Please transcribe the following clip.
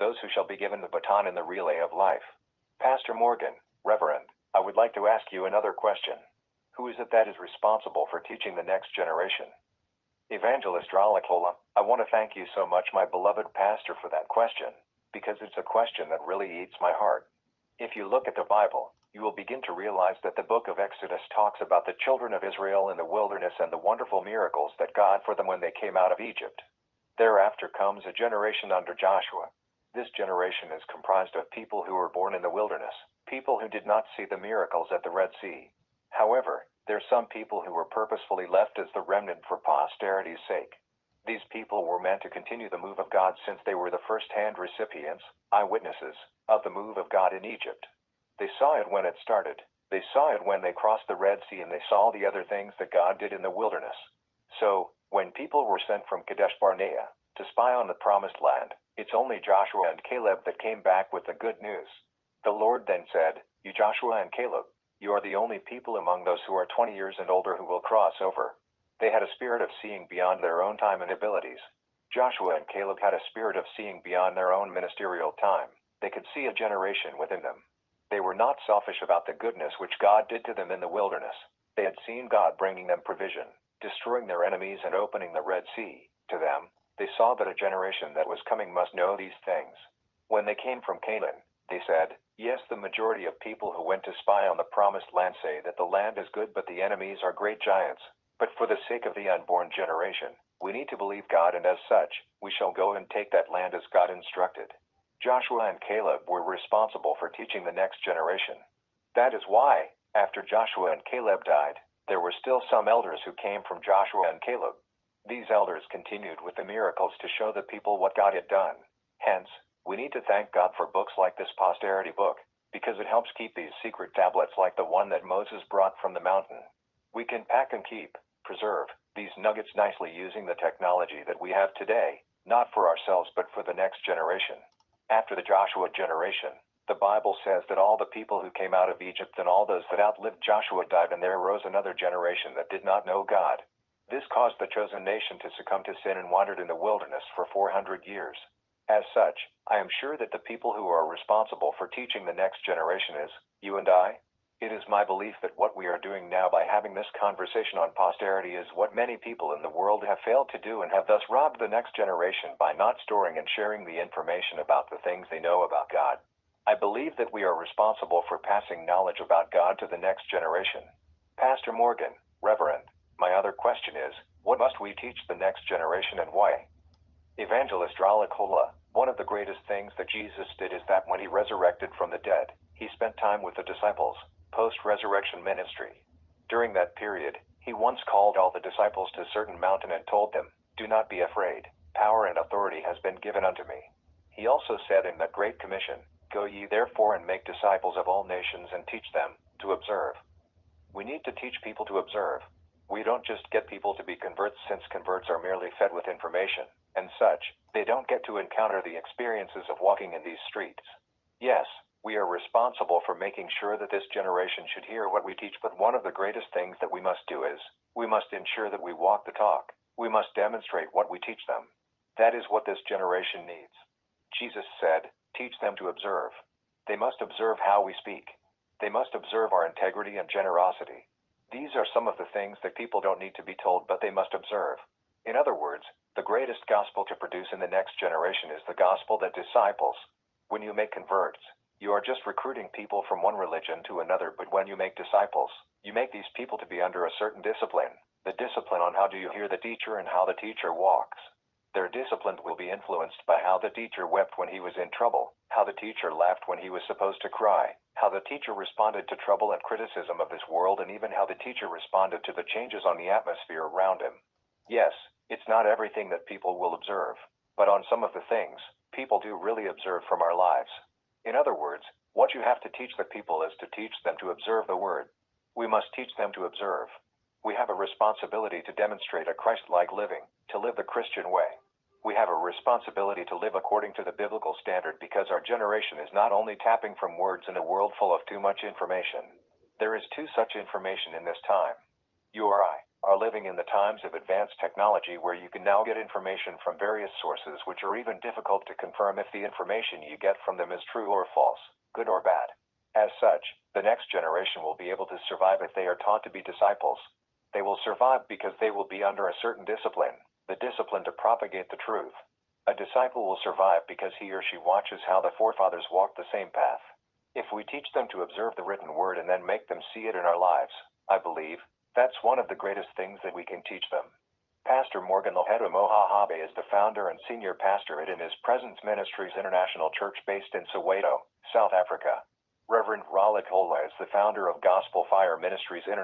those who shall be given the baton in the relay of life. Pastor Morgan, Reverend, I would like to ask you another question. Who is it that is responsible for teaching the next generation? Evangelist Ralakola, I want to thank you so much, my beloved pastor, for that question, because it's a question that really eats my heart. If you look at the Bible, you will begin to realize that the book of Exodus talks about the children of Israel in the wilderness and the wonderful miracles that God for them when they came out of Egypt. Thereafter comes a generation under Joshua. This generation is comprised of people who were born in the wilderness, people who did not see the miracles at the Red Sea. However, there are some people who were purposefully left as the remnant for posterity's sake. These people were meant to continue the move of God since they were the first-hand recipients, eyewitnesses, of the move of God in Egypt. They saw it when it started. They saw it when they crossed the Red Sea, and they saw the other things that God did in the wilderness. So, when people were sent from Kadesh Barnea to spy on the promised land, it's only Joshua and Caleb that came back with the good news. The Lord then said, "You Joshua and Caleb, you are the only people among those who are 20 years and older who will cross over." They had a spirit of seeing beyond their own time and abilities. Joshua and Caleb had a spirit of seeing beyond their own ministerial time. They could see a generation within them. They were not selfish about the goodness which God did to them in the wilderness. They had seen God bringing them provision, destroying their enemies and opening the Red Sea to them. They saw that a generation that was coming must know these things. When they came from Canaan, they said, "Yes, the majority of people who went to spy on the promised land say that the land is good, but the enemies are great giants. But for the sake of the unborn generation, we need to believe God, and as such, we shall go and take that land as God instructed." Joshua and Caleb were responsible for teaching the next generation. That is why, after Joshua and Caleb died, there were still some elders who came from Joshua and Caleb. These elders continued with the miracles to show the people what God had done. Hence, we need to thank God for books like this posterity book, because it helps keep these secret tablets like the one that Moses brought from the mountain. We can pack and keep, preserve, these nuggets nicely using the technology that we have today, not for ourselves but for the next generation. After the Joshua generation, the Bible says that all the people who came out of Egypt and all those that outlived Joshua died, and there arose another generation that did not know God. This caused the chosen nation to succumb to sin and wandered in the wilderness for 400 years. As such, I am sure that the people who are responsible for teaching the next generation is you and I. It is my belief that what we are doing now by having this conversation on posterity is what many people in the world have failed to do, and have thus robbed the next generation by not storing and sharing the information about the things they know about God. I believe that we are responsible for passing knowledge about God to the next generation. Pastor Morgan, Reverend, my other question is, what must we teach the next generation and why? Evangelist Ralakola, one of the greatest things that Jesus did is that when he resurrected from the dead, he spent time with the disciples, post-resurrection ministry. During that period, he once called all the disciples to a certain mountain and told them, "Do not be afraid, power and authority has been given unto me." He also said in that great commission, "Go ye therefore and make disciples of all nations and teach them to observe." We need to teach people to observe. We don't just get people to be converts, since converts are merely fed with information, and such, they don't get to encounter the experiences of walking in these streets. Yes, we are responsible for making sure that this generation should hear what we teach, but one of the greatest things that we must do is, we must ensure that we walk the talk. We must demonstrate what we teach them. That is what this generation needs. Jesus said, "Teach them to observe." They must observe how we speak. They must observe our integrity and generosity. These are some of the things that people don't need to be told, but they must observe. In other words, the greatest gospel to produce in the next generation is the gospel that disciples. When you make converts, you are just recruiting people from one religion to another, but when you make disciples, you make these people to be under a certain discipline. The discipline on how do you hear the teacher and how the teacher walks. Their discipline will be influenced by how the teacher wept when he was in trouble, how the teacher laughed when he was supposed to cry, how the teacher responded to trouble and criticism of this world, and even how the teacher responded to the changes on the atmosphere around him. Yes, it's not everything that people will observe, but on some of the things, people do really observe from our lives. In other words, what you have to teach the people is to teach them to observe the word. We must teach them to observe. We have a responsibility to demonstrate a Christ-like living, to live the Christian way. We have a responsibility to live according to the biblical standard, because our generation is not only tapping from words in a world full of too much information. There is too such information in this time. You or I. are living in the times of advanced technology where you can now get information from various sources which are even difficult to confirm if the information you get from them is true or false, good or bad. As such, the next generation will be able to survive if they are taught to be disciples. They will survive because they will be under a certain discipline, the discipline to propagate the truth. A disciple will survive because he or she watches how the forefathers walked the same path. If we teach them to observe the written word and then make them see it in our lives, I believe, that's one of the greatest things that we can teach them. Pastor Morgan Lohedo Mohahabe is the founder and senior pastor at In His Presence Ministries International Church based in Soweto, South Africa. Reverend Raleigh Kola is the founder of Gospel Fire Ministries International.